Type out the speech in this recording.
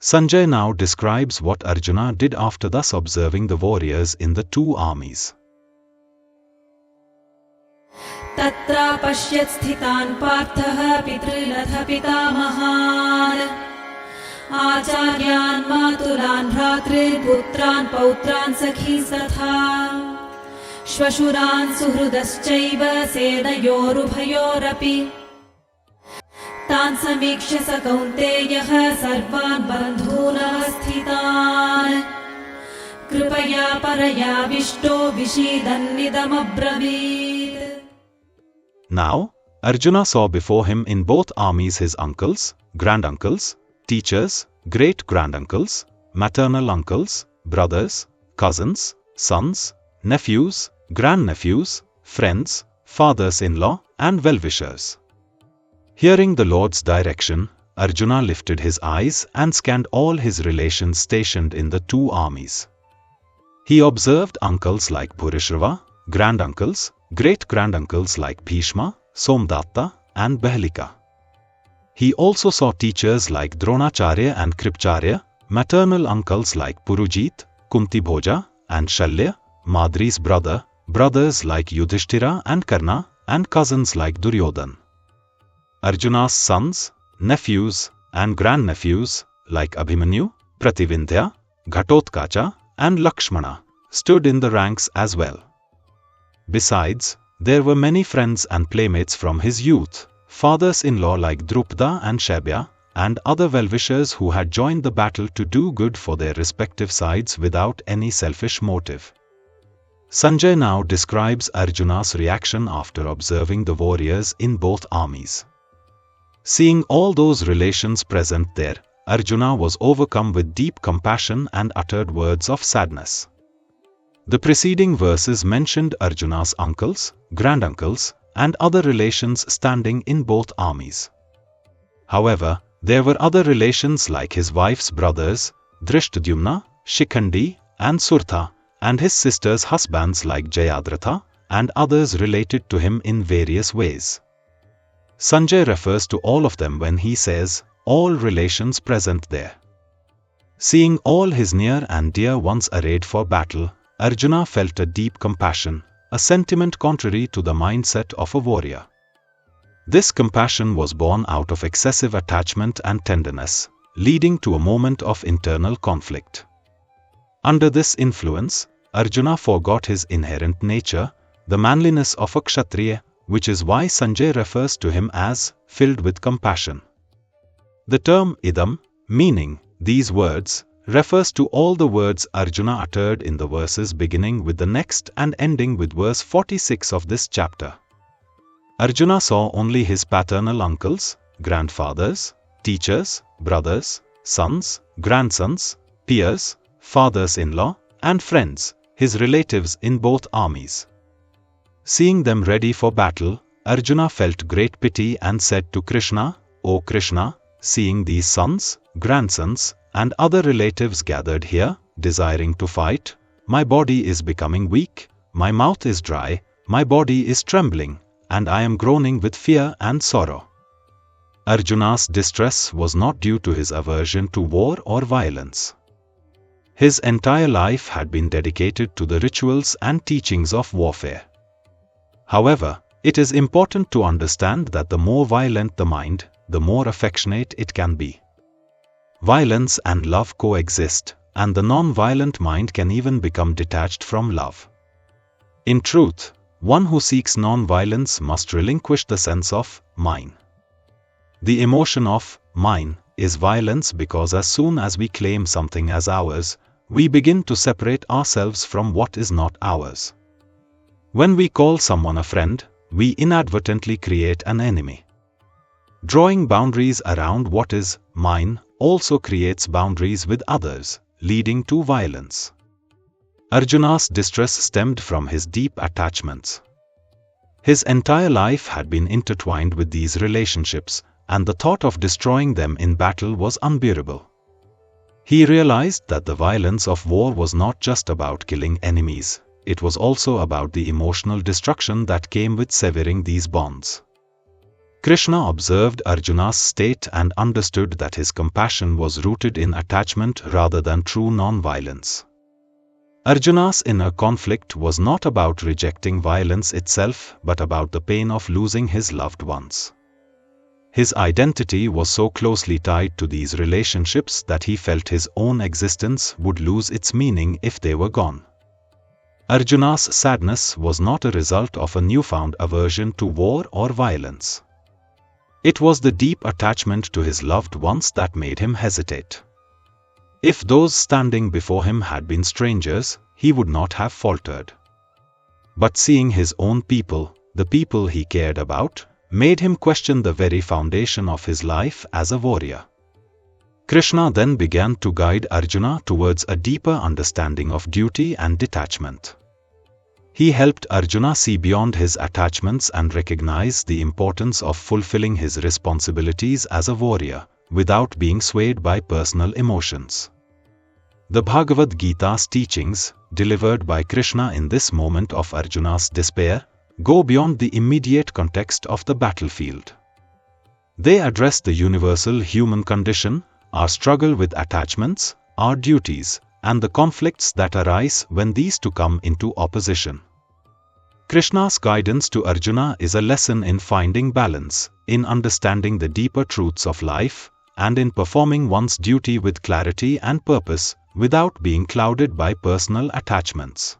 Sanjay now describes what Arjuna did after thus observing the warriors in the two armies. Tatra pashyat sthitan parthaha pitrilath pitamahan acharyan matulan bhratrin putran pautran sakhis tatha shvashuran suhrudaschaiva senayorubhayorapi तान् समीक्ष्य स कौन्तेयः सर्वान् बन्धूनः स्थितान् कृपया परयाविष्टो विषीदन्निदमब्रवीत्. Now, Arjuna saw before him in both armies his uncles, granduncles, teachers, great-granduncles, maternal uncles, brothers, cousins, sons, nephews, grandnephews, friends, fathers-in-law, and well-wishers. Hearing the Lord's direction, Arjuna lifted his eyes and scanned all his relations stationed in the two armies. He observed uncles like Bhurishrava, granduncles, great-granduncles like Bhishma, Somadatta, and Bahlika. He also saw teachers like Dronacharya and Kripacharya, maternal uncles like Purujit, Kuntibhoja, and Shalya, Madri's brother, brothers like Yudhishthira and Karna, and cousins like Duryodhana. Arjuna's sons, nephews, and grandnephews, like Abhimanyu, Prativindhya, Ghatotkacha, and Lakshmana, stood in the ranks as well. Besides, there were many friends and playmates from his youth, fathers-in-law like Drupada and Shaibya, and other well-wishers who had joined the battle to do good for their respective sides without any selfish motive. Sanjay now describes Arjuna's reaction after observing the warriors in both armies. Seeing all those relations present there, Arjuna was overcome with deep compassion and uttered words of sadness. The preceding verses mentioned Arjuna's uncles, granduncles, and other relations standing in both armies. However, there were other relations like his wife's brothers, Dhrishtadyumna, Shikhandi, and Surtha, and his sister's husbands like Jayadratha, and others related to him in various ways. Sanjay refers to all of them when he says, all relations present there. Seeing all his near and dear ones arrayed for battle, Arjuna felt a deep compassion, a sentiment contrary to the mindset of a warrior. This compassion was born out of excessive attachment and tenderness, leading to a moment of internal conflict. Under this influence, Arjuna forgot his inherent nature, the manliness of a Kshatriya, which is why Sanjay refers to him as filled with compassion. The term idam, meaning these words, refers to all the words Arjuna uttered in the verses beginning with the next and ending with verse 46 of this chapter. Arjuna saw only his paternal uncles, grandfathers, teachers, brothers, sons, grandsons, peers, fathers-in-law, and friends, his relatives in both armies. Seeing them ready for battle, Arjuna felt great pity and said to Krishna, O Krishna, seeing these sons, grandsons, and other relatives gathered here, desiring to fight, my body is becoming weak, my mouth is dry, my body is trembling, and I am groaning with fear and sorrow. Arjuna's distress was not due to his aversion to war or violence. His entire life had been dedicated to the rituals and teachings of warfare. However, it is important to understand that the more violent the mind, the more affectionate it can be. Violence and love coexist, and the non-violent mind can even become detached from love. In truth, one who seeks non-violence must relinquish the sense of mine. The emotion of mine is violence because as soon as we claim something as ours, we begin to separate ourselves from what is not ours. When we call someone a friend, we inadvertently create an enemy. Drawing boundaries around what is mine also creates boundaries with others, leading to violence. Arjuna's distress stemmed from his deep attachments. His entire life had been intertwined with these relationships, and the thought of destroying them in battle was unbearable. He realized that the violence of war was not just about killing enemies, it was also about the emotional destruction that came with severing these bonds. Krishna observed Arjuna's state and understood that his compassion was rooted in attachment rather than true non-violence. Arjuna's inner conflict was not about rejecting violence itself but about the pain of losing his loved ones. His identity was so closely tied to these relationships that he felt his own existence would lose its meaning if they were gone. Arjuna's sadness was not a result of a newfound aversion to war or violence. It was the deep attachment to his loved ones that made him hesitate. If those standing before him had been strangers, he would not have faltered. But seeing his own people, the people he cared about, made him question the very foundation of his life as a warrior. Krishna then began to guide Arjuna towards a deeper understanding of duty and detachment. He helped Arjuna see beyond his attachments and recognize the importance of fulfilling his responsibilities as a warrior, without being swayed by personal emotions. The Bhagavad Gita's teachings, delivered by Krishna in this moment of Arjuna's despair, go beyond the immediate context of the battlefield. They address the universal human condition, our struggle with attachments, our duties, and the conflicts that arise when these two come into opposition. Krishna's guidance to Arjuna is a lesson in finding balance, in understanding the deeper truths of life, and in performing one's duty with clarity and purpose, without being clouded by personal attachments.